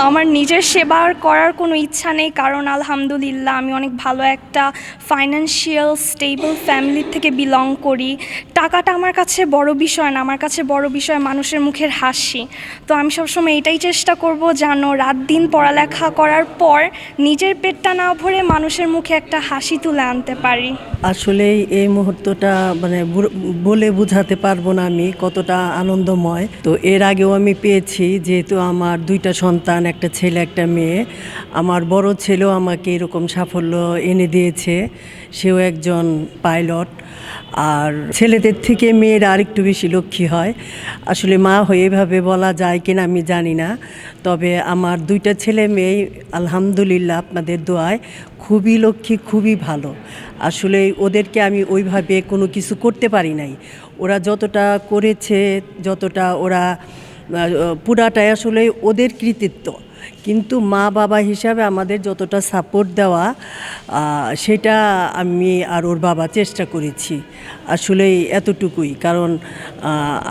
আমার নিজের সেবা করার কোনো ইচ্ছা নেই, কারণ আলহামদুলিল্লাহ আমি অনেক ভালো একটা ফাইন্যান্সিয়াল স্টেবল ফ্যামিলি থেকে বিলং করি। টাকাটা আমার কাছে বড় বিষয় না, আমার কাছে বড় বিষয় মানুষের মুখের হাসি। তো আমি সবসময় এটাই চেষ্টা করব যেন রাত দিন পড়ালেখা করার পর নিজের পেটটা না ভরে মানুষের মুখে একটা হাসি তুলে আনতে পারি। আসলে এই মুহূর্তটা মানে বলে বোঝাতে পারবো না আমি কতটা আনন্দময়। তো এর আগেও আমি পেয়েছি, যেহেতু আমার দুইটা সন্তান, একটা ছেলে একটা মেয়ে। আমার বড় ছেলেও আমাকে এরকম সাফল্য এনে দিয়েছে, সেও একজন পাইলট। আর ছেলেদের থেকে মেয়েরা আরেকটু বেশি লক্ষ্মী হয়। আসলে মা হয়ে এভাবে বলা যায় কিনা আমি জানি না, তবে আমার দুইটা ছেলে মেয়ে আলহামদুলিল্লাহ আপনাদের দোয়ায় খুবই লক্ষ্মী, খুবই ভালো। আসলে ওদেরকে আমি ওইভাবে কোনো কিছু করতে পারি নাই। ওরা যতটা করেছে, যতটা ওরা পুরাটাই আসলে ওদের কৃতিত্ব। কিন্তু মা বাবা হিসাবে আমাদের যতটা সাপোর্ট দেওয়া, সেটা আমি আর ওর বাবা চেষ্টা করেছি। আসলে এতটুকুই, কারণ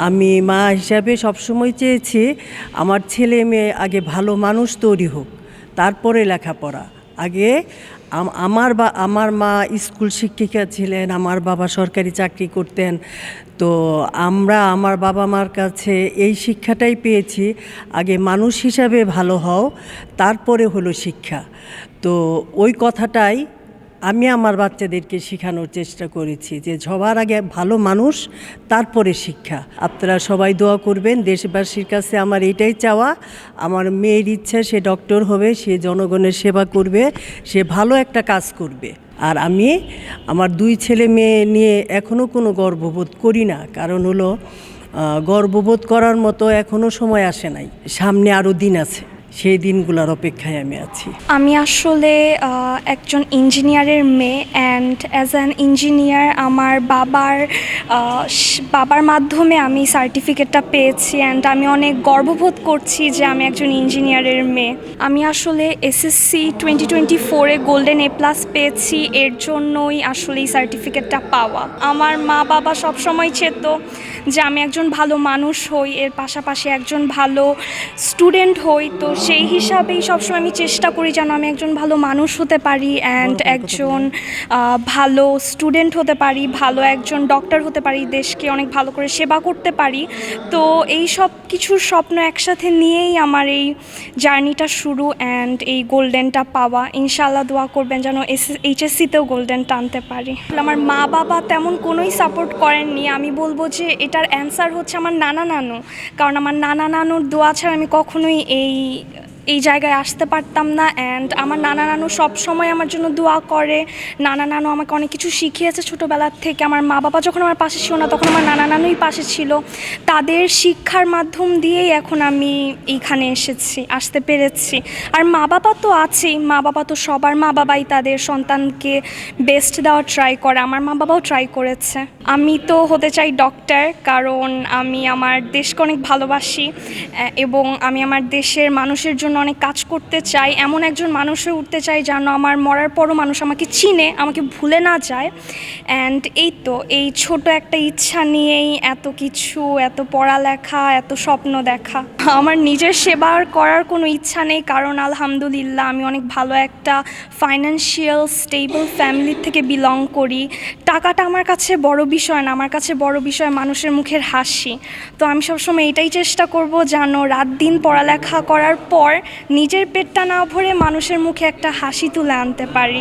আমি মা হিসাবে সবসময় চেয়েছি আমার ছেলে মেয়ে আগে ভালো মানুষ তৈরি হোক, তারপরে লেখাপড়া। আগে আমার মা স্কুল শিক্ষিকা ছিলেন, আমার বাবা সরকারি চাকরি করতেন। তো আমার বাবা মার কাছে এই শিক্ষাটাই পেয়েছি, আগে মানুষ হিসাবে ভালো হও, তারপরে হলো শিক্ষা। তো ওই কথাটাই আমি আমার বাচ্চাদেরকে শেখানোর চেষ্টা করেছি, যে সবার আগে ভালো মানুষ, তারপরে শিক্ষা। আপনারা সবাই দোয়া করবেন। দেশবাসীর কাছে আমার এটাই চাওয়া, আমার মেয়ের ইচ্ছা সে ডক্টর হবে, সে জনগণের সেবা করবে, সে ভালো একটা কাজ করবে। আর আমি আমার দুই ছেলে মেয়ে নিয়ে এখনও কোনো গর্ববোধ করি না, কারণ হলো গর্ববোধ করার মতো এখনও সময় আসে নাই, সামনে আরও দিন আছে, সেই দিনগুলোর অপেক্ষায় আমি আছি। আমি আসলে একজন ইঞ্জিনিয়ারের মেয়ে, অ্যান্ড অ্যাজ অ্যান ইঞ্জিনিয়ার আমার বাবার মাধ্যমে আমি সার্টিফিকেটটা পেয়েছি, অ্যান্ড আমি অনেক গর্ববোধ করছি যে আমি একজন ইঞ্জিনিয়ারের মেয়ে। আমি আসলে এসএসসি 2024-এ গোল্ডেন A+ পেয়েছি, এর জন্যই আসলে এই সার্টিফিকেটটা পাওয়া। আমার মা বাবা সবসময় চেত যে আমি একজন ভালো মানুষ হই, এর পাশাপাশি একজন ভালো স্টুডেন্ট হই। তো সেই হিসাবেই সবসময় আমি চেষ্টা করি যেন আমি একজন ভালো মানুষ হতে পারি, অ্যান্ড একজন ভালো স্টুডেন্ট হতে পারি, ভালো একজন ডক্টর হতে পারি, দেশকে অনেক ভালো করে সেবা করতে পারি। তো এই সব কিছুর স্বপ্ন একসাথে নিয়েই আমার এই জার্নিটা শুরু, অ্যান্ড এই গোল্ডেনটা পাওয়া। ইনশাআল্লাহ দোয়া করবেন যেন এইচএসসিতেও গোল্ডেনটা আনতে পারি। আমার মা বাবা তেমন কোনোই সাপোর্ট করেননি। আমি বলবো যে এটার অ্যান্সার হচ্ছে আমার নানা নানু, কারণ আমার নানা নানুর দোয়া ছাড়া আমি কখনোই এই জায়গায় আসতে পারতাম না। অ্যান্ড আমার নানা নানু সব সময় আমার জন্য দোয়া করে। নানা নানু আমাকে অনেক কিছু শিখিয়েছে ছোটোবেলার থেকে। আমার মা বাবা যখন আমার পাশে ছিল না, তখন আমার নানা নানুই পাশে ছিল। তাদের শিক্ষার মাধ্যম দিয়েই এখন আমি এইখানে আসতে পেরেছি। আর মা বাবা তো আছেই, মা বাবা তো সবার মা বাবাই তাদের সন্তানকে বেস্ট দেওয়ার ট্রাই করে। আমার মা বাবাও ট্রাই করেছে। আমি তো হতে চাই ডক্টর, কারণ আমি আমার দেশকে অনেক ভালোবাসি এবং আমি আমার দেশের মানুষের জন্য অনেক কাজ করতে চাই। এমন একজন মানুষ হয়ে উঠতে চাই যেন আমার মরার পরও মানুষ আমাকে চিনে, আমাকে ভুলে না যায়। অ্যান্ড এই ছোট একটা ইচ্ছা নিয়েই এত কিছু, এত পড়ালেখা, এত স্বপ্ন দেখা। আমার নিজের সেবা করার কোনো ইচ্ছা নেই, কারণ আলহামদুলিল্লাহ আমি অনেক ভালো একটা ফাইন্যান্সিয়াল স্টেবল ফ্যামিলি থেকে বিলং করি। টাকাটা আমার কাছে বড় বিষয় না, আমার কাছে বড় বিষয় মানুষের মুখের হাসি। তো আমি সবসময় এটাই চেষ্টা করব যেন রাত দিন পড়ালেখা করার পর নিজের পেটটা না ভরে মানুষের মুখে একটা হাসি তুলে আনতে পারি।